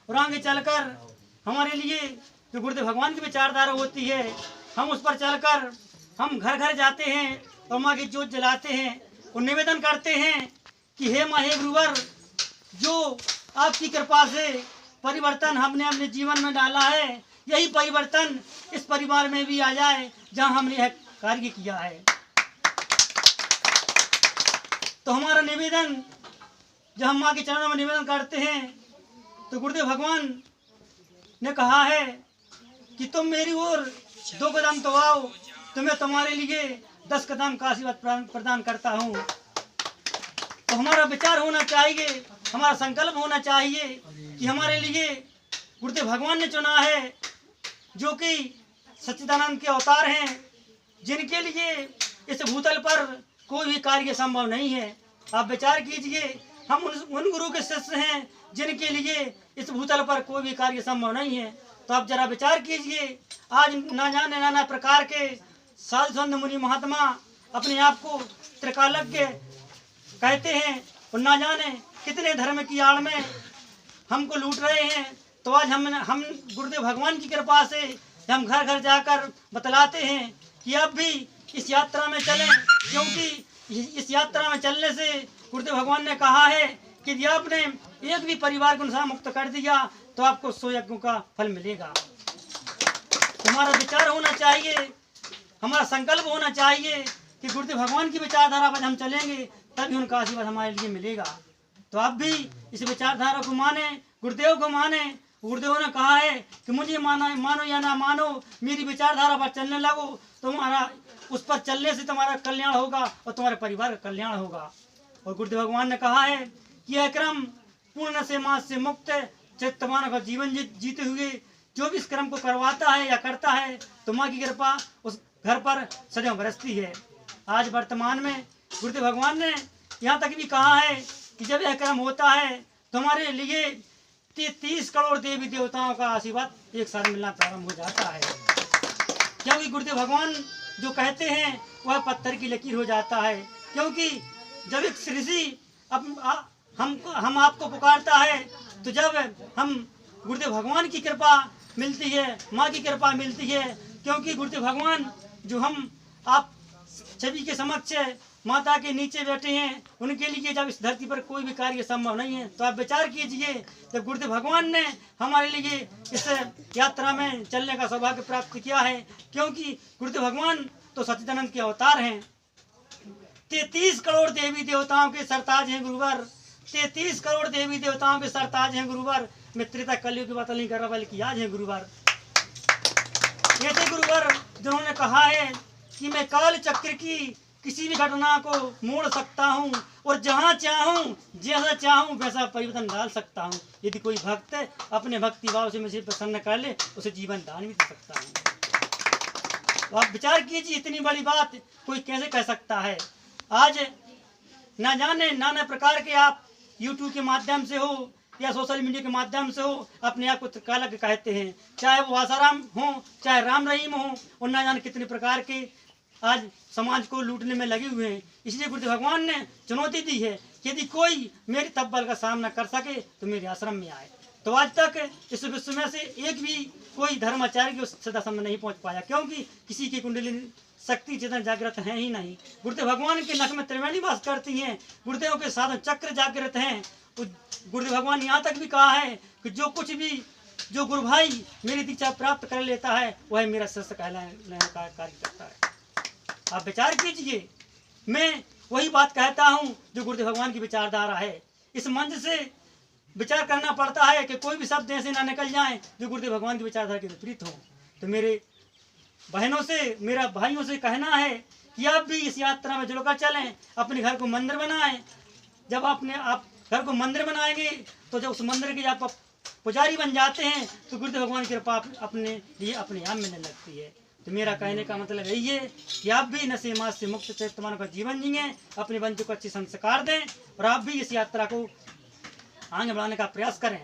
और आगे चलकर हमारे लिए जो गुरुदेव भगवान की विचारधारा होती है, हम उस पर चलकर हम घर घर जाते हैं और माँ की जोत जलाते हैं और निवेदन करते हैं कि हे माँ, हे गुरुवर, जो आपकी कृपा से परिवर्तन हमने अपने जीवन में डाला है, यही परिवर्तन इस परिवार में भी आ जाए जहाँ हमने यह कार्य किया है। तो हमारा निवेदन, जब हम माँ के चरणों में निवेदन करते हैं, तो गुरुदेव भगवान ने कहा है कि तुम मेरी ओर 2 कदम तो आओ, तो मैं तुम्हारे लिए 10 कदम का आशीर्वाद प्रदान करता हूँ। तो हमारा विचार होना चाहिए, हमारा संकल्प होना चाहिए कि हमारे लिए गुरुदेव भगवान ने चुना है, जो कि सच्चिदानंद के अवतार हैं, जिनके लिए इस भूतल पर कोई भी कार्य संभव नहीं है। आप विचार कीजिए, हम उन गुरु के शिष्य हैं जिनके लिए इस भूतल पर कोई भी कार्य संभव नहीं है। तो आप जरा विचार कीजिए, आज ना जाने नाना प्रकार के साधु संत मुनि महात्मा अपने आप को त्रिकालज्ञ कहते हैं और ना जाने कितने धर्म की आड़ में हमको लूट रहे हैं। तो आज हम गुरुदेव भगवान की कृपा से हम घर घर जाकर बतलाते हैं कि अब भी इस यात्रा में चलें, क्योंकि इस यात्रा में चलने से गुरुदेव भगवान ने कहा है कि यदि आपने एक भी परिवार को नशा मुक्त कर दिया तो आपको 100 यज्ञों का फल मिलेगा। हमारा विचार होना चाहिए, हमारा संकल्प होना चाहिए कि गुरुदेव भगवान की विचारधारा पर हम चलेंगे, तभी उनका आशीर्वाद हमारे लिए मिलेगा। तो आप भी इस विचारधारा को माने, गुरुदेव को माने। गुरुदेव ने कहा है कि मुझे मानो या ना मानो, मेरी विचारधारा पर चलने लगो, तुम्हारा उस पर चलने से तुम्हारा कल्याण होगा और तुम्हारे परिवार का कल्याण होगा। और गुरुदेव भगवान ने कहा है कि यह क्रम पूर्ण से मास से मुक्त चित्तवान का जीवन जीते हुए जो भी इस क्रम को करवाता है या करता है, तो माँ की कृपा उस घर पर सदैव बरसती है। आज वर्तमान में गुरुदेव भगवान ने यहाँ तक भी कहा है कि जब यह क्रम होता है तो हमारे लिए 30 करोड़ देवी देवताओं का आशीर्वाद एक साथ मिलना प्रारंभ हो जाता है। क्योंकि गुरुदेव भगवान जो कहते हैं वह पत्थर की लकीर हो जाता है। क्योंकि जब एक ऋषि हम आपको पुकारता है, तो जब हम गुरुदेव भगवान की कृपा मिलती है, माँ की कृपा मिलती है। क्योंकि गुरुदेव भगवान जो आप सभी के समक्ष माता के नीचे बैठे हैं, उनके लिए जब इस धरती पर कोई भी कार्य संभव नहीं है, तो आप विचार कीजिए, जब गुरुदेव भगवान ने हमारे लिए इस यात्रा में चलने का सौभाग्य प्राप्त किया है। क्योंकि गुरुदेव भगवान तो सच्चिदानंद के अवतार हैं। 33 करोड़ देवी देवताओं के सरताज हैं गुरुवर, 33 करोड़ देवी देवताओं के सरताज हैं गुरुवर। मित्रता कलयुग की बात नहीं कर रहा, बल्कि आज है गुरुवर। ऐसे गुरुवर जिन्होंने कहा है कि मैं काल चक्र की किसी भी घटना को मोड़ सकता हूँ और जहाँ चाहूँ जैसा चाहूँ वैसा परिवर्तन डाल सकता हूँ। यदि कोई भक्त अपने भक्ति भाव से मुझे प्रसन्न कर ले, उसे जीवन दान भी दे सकता हूँ। तो आप विचार कीजिए, इतनी बड़ी बात कोई कैसे कह सकता है। आज ना जाने नाना प्रकार के आप YouTube के माध्यम से हो या सोशल मीडिया के माध्यम से हो अपने आप को त्रिकालज्ञ कहते हैं, चाहे वो आसाराम हो चाहे राम रहीम हो, और ना जाने कितने प्रकार के आज समाज को लूटने में लगे हुए हैं। इसलिए गुरुदेव भगवान ने चुनौती दी है कि यदि कोई मेरी तब्बल का सामना कर सके तो मेरे आश्रम में आए। तो आज तक इस विश्व में से एक भी कोई धर्माचार्य की उस सदा में नहीं पहुंच पाया, क्योंकि किसी की कुंडली शक्ति जितना जागृत है ही नहीं। गुरुदेव भगवान के नख में त्रिवेणी वास करती हैं, गुरुदेव के साधन चक्र जागृत हैं। गुरुदेव भगवान यहाँ तक भी कहा है कि जो गुरु भाई मेरी दीक्षा प्राप्त कर लेता है वह मेरा शिष्य कहलाने का कार्य करता है। आप विचार कीजिए, मैं वही बात कहता हूँ जो गुरुदेव भगवान की विचारधारा है। इस मंच से विचार करना पड़ता है कि कोई भी शब्द ऐसे ना निकल जाए जो गुरुदेव भगवान की विचारधारा के विपरीत हो। तो मेरे बहनों से, मेरा भाइयों से कहना है कि आप भी इस यात्रा में जुड़कर चलें, अपने घर को मंदिर बनाएं। जब आप घर को मंदिर बनाएंगे तो जब उस मंदिर के आप पुजारी बन जाते हैं तो गुरुदेव भगवान की कृपा अपने लिए अपने आप मिलने लगती है। तो मेरा कहने का मतलब यही है कि आप भी नशे मास से मुक्त चैतन्य का जीवन जिएं, अपने बच्चों को अच्छे संस्कार दें और आप भी इस यात्रा को आगे बढ़ाने का प्रयास करें।